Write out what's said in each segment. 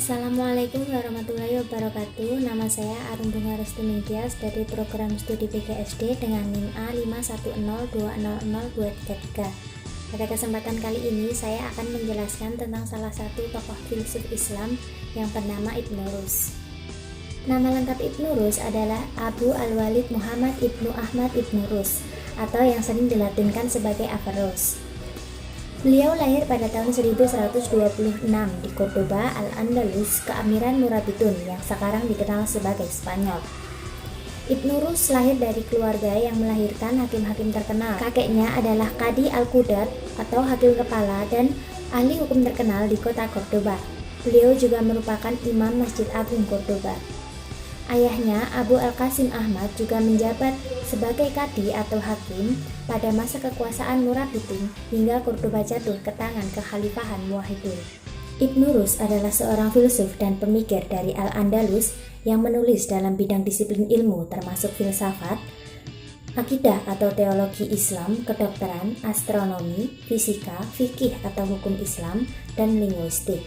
Assalamualaikum warahmatullahi wabarakatuh. Nama saya Arum Bunga Restuni Tias dari program studi PGSD dengan NIM A51020023. Pada kesempatan kali ini saya akan menjelaskan tentang salah satu tokoh filsuf Islam yang bernama Ibnu Rus. Nama lengkap Ibnu Rus adalah Abu Al-Walid Muhammad Ibnu Ahmad Ibnu Rus atau yang sering dilatinkan sebagai Averroes. Beliau lahir pada tahun 1126 di Cordoba, Al-Andalus, Keamiran Murabitun yang sekarang dikenal sebagai Spanyol. Ibnu Rus lahir dari keluarga yang melahirkan hakim-hakim terkenal. Kakeknya adalah Qadi Al-Qudat atau hakim kepala dan ahli hukum terkenal di kota Cordoba. Beliau juga merupakan imam Masjid Agung Cordoba. Ayahnya, Abu Al-Qasim Ahmad, juga menjabat sebagai kadi atau hakim pada masa kekuasaan Murabitun hingga Cordoba jatuh ke tangan kekhalifahan Muwahhidun. Ibnu Rus adalah seorang filsuf dan pemikir dari Al-Andalus yang menulis dalam bidang disiplin ilmu termasuk filsafat, akidah atau teologi Islam, kedokteran, astronomi, fisika, fikih atau hukum Islam, dan linguistik.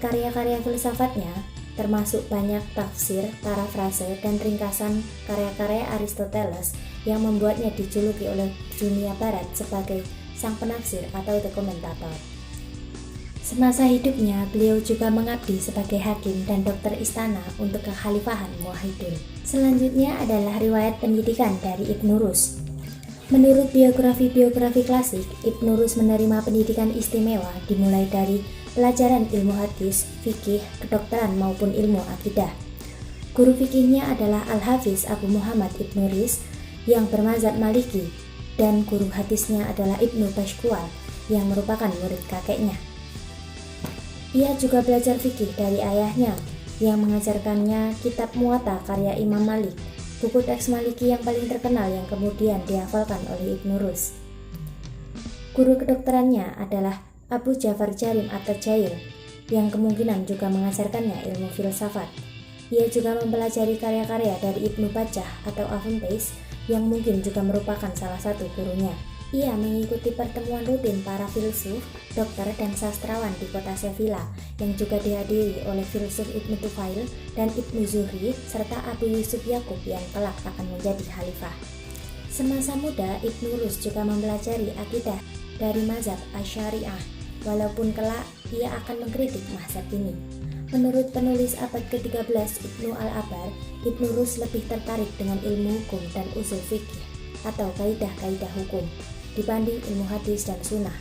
Karya-karya filsafatnya termasuk banyak tafsir, parafrase, dan ringkasan karya-karya Aristoteles yang membuatnya dijuluki oleh dunia barat sebagai sang penafsir atau dokumentator. Semasa hidupnya, beliau juga mengabdi sebagai hakim dan dokter istana untuk kekhalifahan Muwahhidun. Selanjutnya adalah riwayat pendidikan dari Ibnu Rus. Menurut biografi klasik, Ibnu Rus menerima pendidikan istimewa dimulai dari pelajaran ilmu hadis, fikih, kedokteran maupun ilmu akidah. Guru fikihnya adalah Al-Hafiz Abu Muhammad Ibnu Rus yang bermazhab Maliki dan guru hadisnya adalah Ibnu Bashkual yang merupakan murid kakeknya. Ia juga belajar fikih dari ayahnya yang mengajarkannya kitab Muwatta karya Imam Malik, buku teks Maliki yang paling terkenal yang kemudian dihafalkan oleh Ibnu Rus. Guru kedokterannya adalah Abu Ja'far Jarim At-Tajail yang kemungkinan juga mengajarkannya ilmu filsafat. Ia juga mempelajari karya-karya dari Ibnu Bajjah atau Aventais yang mungkin juga merupakan salah satu gurunya. Ia mengikuti pertemuan rutin para filsuf, dokter, dan sastrawan di kota Sevilla yang juga dihadiri oleh filsuf Ibnu Tufail dan Ibnu Zuhri serta Abu Yusuf Yakub yang kelak akan menjadi khalifah. Semasa muda, Ibnu Rus juga mempelajari akidah dari mazhab Asy'ariyah. Walaupun kelak ia akan mengkritik mazhab ini. Menurut penulis abad ke-13 Ibnu Al-Abar, Ibnu Rus lebih tertarik dengan ilmu hukum dan usul fikih atau kaidah-kaidah hukum dibanding ilmu hadis dan sunnah.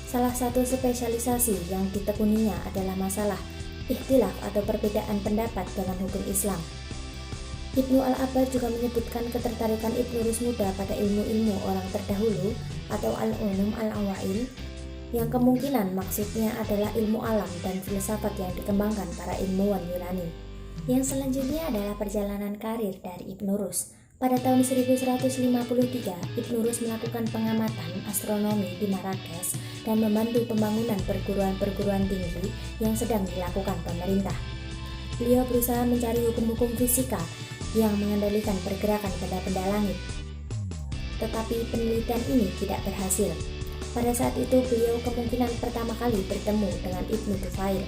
Salah satu spesialisasi yang ditekuninya adalah masalah ikhtilaf atau perbedaan pendapat dalam hukum Islam. Ibnu Al-Abar juga menyebutkan ketertarikan Ibnu Rus muda pada ilmu-ilmu orang terdahulu atau al-ulum al-awail yang kemungkinan maksudnya adalah ilmu alam dan filsafat yang dikembangkan para ilmuwan Yunani. Yang selanjutnya adalah perjalanan karir dari Ibnu Rus. Pada tahun 1153, Ibnu Rus melakukan pengamatan astronomi di Marrakesh dan membantu pembangunan perguruan-perguruan tinggi yang sedang dilakukan pemerintah. Beliau berusaha mencari hukum-hukum fisika yang mengendalikan pergerakan benda-benda langit. Tetapi penelitian ini tidak berhasil. Pada saat itu beliau kemungkinan pertama kali bertemu dengan Ibnu Tufail,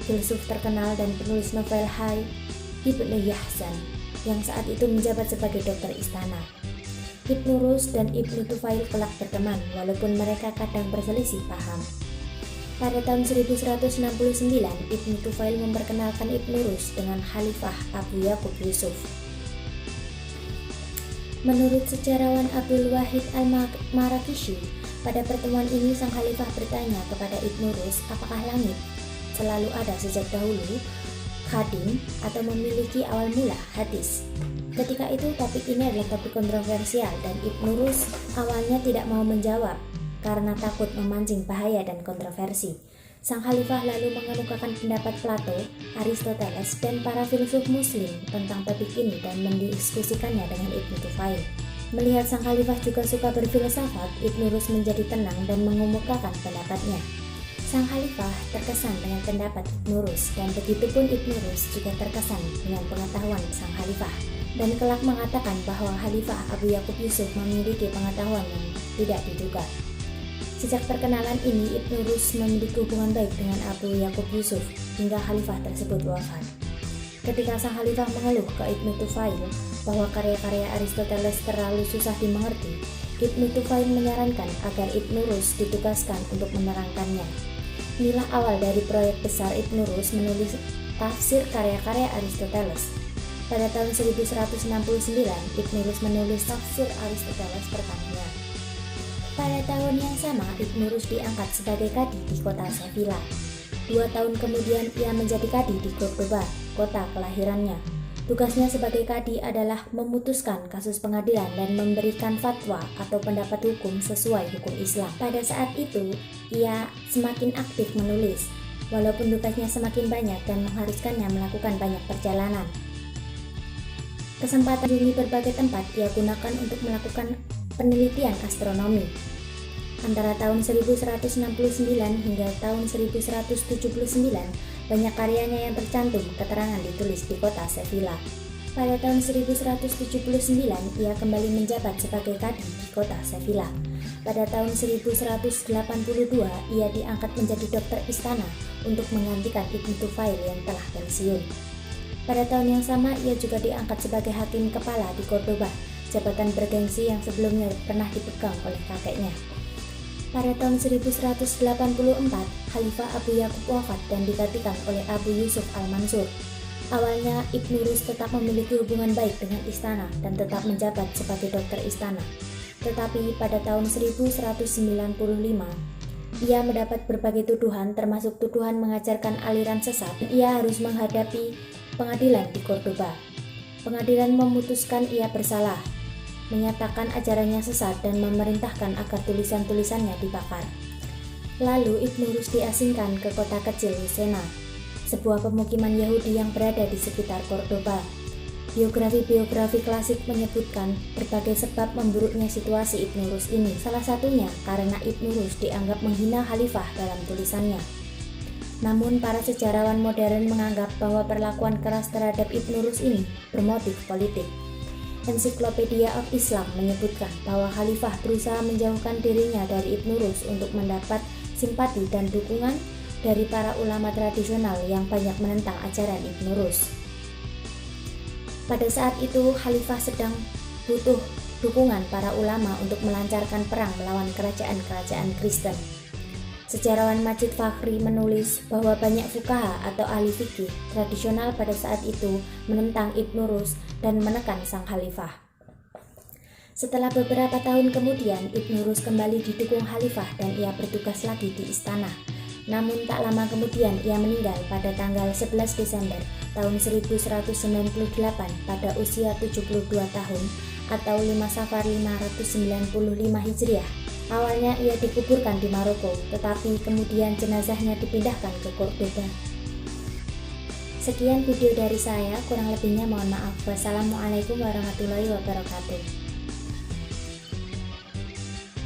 filsuf terkenal dan penulis novel Hai Ibnu Yahzan yang saat itu menjabat sebagai dokter istana. Ibnu Rus dan Ibnu Tufail kelak berteman walaupun mereka kadang berselisih paham. Pada tahun 1169, Ibnu Tufail memperkenalkan Ibnu Rus dengan Khalifah Abu Yakub Yusuf. Menurut sejarawan Abdul Wahid Al-Marakishi, pada pertemuan ini sang khalifah bertanya kepada Ibnu Rus apakah langit selalu ada sejak dahulu, qadim, atau memiliki awal mula, hadis. Ketika itu topik ini adalah topik kontroversial dan Ibnu Rus awalnya tidak mau menjawab karena takut memancing bahaya dan kontroversi. Sang khalifah lalu mengemukakan pendapat Plato, Aristoteles, dan para filsuf muslim tentang topik ini dan mendiskusikannya dengan Ibnu Tufail. Melihat sang khalifah juga suka berfilsafat, Ibnu Rus menjadi tenang dan mengemukakan pendapatnya. Sang khalifah terkesan dengan pendapat Ibnu Rus dan begitupun Ibnu Rus juga terkesan dengan pengetahuan sang khalifah dan kelak mengatakan bahwa Khalifah Abu Yakub Yusuf memiliki pengetahuan yang tidak diduga. Sejak perkenalan ini, Ibnu Rus memiliki hubungan baik dengan Abu Yakub Yusuf hingga khalifah tersebut wafat. Ketika sang khalifah mengeluh ke Ibnu Tufail bahwa karya-karya Aristoteles terlalu susah dimengerti, Ibnu Tufail menyarankan agar Ibnu Rus ditugaskan untuk menerangkannya. Inilah awal dari proyek besar Ibnu Rus menulis tafsir karya-karya Aristoteles. Pada tahun 1169, Ibnu Rus menulis tafsir Aristoteles pertamanya. Pada tahun yang sama, Ibnu Rus diangkat sebagai kadi di kota Sevilla. 2 tahun kemudian ia menjadi kadi di Cordoba, kota kelahirannya. Tugasnya sebagai kadi adalah memutuskan kasus pengadilan dan memberikan fatwa atau pendapat hukum sesuai hukum Islam. Pada saat itu, ia semakin aktif menulis, walaupun tugasnya semakin banyak dan mengharuskannya melakukan banyak perjalanan. Kesempatan di berbagai tempat ia gunakan untuk melakukan penelitian astronomi. Antara tahun 1169 hingga tahun 1179, banyak karyanya yang tercantum keterangan ditulis di kota Sevilla. Pada tahun 1179, ia kembali menjabat sebagai kadi di kota Sevilla. Pada tahun 1182, ia diangkat menjadi dokter istana untuk menggantikan Ibnu Tufail yang telah pensiun. Pada tahun yang sama, ia juga diangkat sebagai hakim kepala di Cordoba, jabatan bergengsi yang sebelumnya pernah dipegang oleh kakeknya. Pada tahun 1184, Khalifah Abu Yakub wafat dan digantikan oleh Abu Yusuf Al-Mansur. Awalnya, Ibnu Rus tetap memiliki hubungan baik dengan istana dan tetap menjabat sebagai dokter istana. Tetapi pada tahun 1195, ia mendapat berbagai tuduhan termasuk tuduhan mengajarkan aliran sesat. Ia harus menghadapi pengadilan di Cordoba. Pengadilan memutuskan ia bersalah, menyatakan ajarannya sesat dan memerintahkan agar tulisan-tulisannya dibakar. Lalu Ibnu Rus diasingkan ke kota kecil Lucena, sebuah pemukiman Yahudi yang berada di sekitar Cordoba. Biografi-biografi klasik menyebutkan berbagai sebab memburuknya situasi Ibnu Rus ini. Salah satunya karena Ibnu Rus dianggap menghina khalifah dalam tulisannya. Namun para sejarawan modern menganggap bahwa perlakuan keras terhadap Ibnu Rus ini bermotif politik. Encyclopedia of Islam menyebutkan bahwa khalifah berusaha menjauhkan dirinya dari Ibnu Rus untuk mendapat simpati dan dukungan dari para ulama tradisional yang banyak menentang ajaran Ibnu Rus. Pada saat itu, khalifah sedang butuh dukungan para ulama untuk melancarkan perang melawan kerajaan-kerajaan Kristen. Sejarawan Majid Fakhri menulis bahwa banyak fuqaha atau ahli fikih tradisional pada saat itu menentang Ibnu Rus dan menekan sang khalifah. Setelah beberapa tahun kemudian, Ibnu Rus kembali didukung khalifah dan ia bertugas lagi di istana. Namun tak lama kemudian ia meninggal pada tanggal 11 Desember tahun 1198 pada usia 72 tahun atau 5 Safar 595 Hijriah. Awalnya ia dikuburkan di Maroko, tetapi kemudian jenazahnya dipindahkan ke Cordoba. Sekian video dari saya, kurang lebihnya mohon maaf. Wassalamualaikum warahmatullahi wabarakatuh.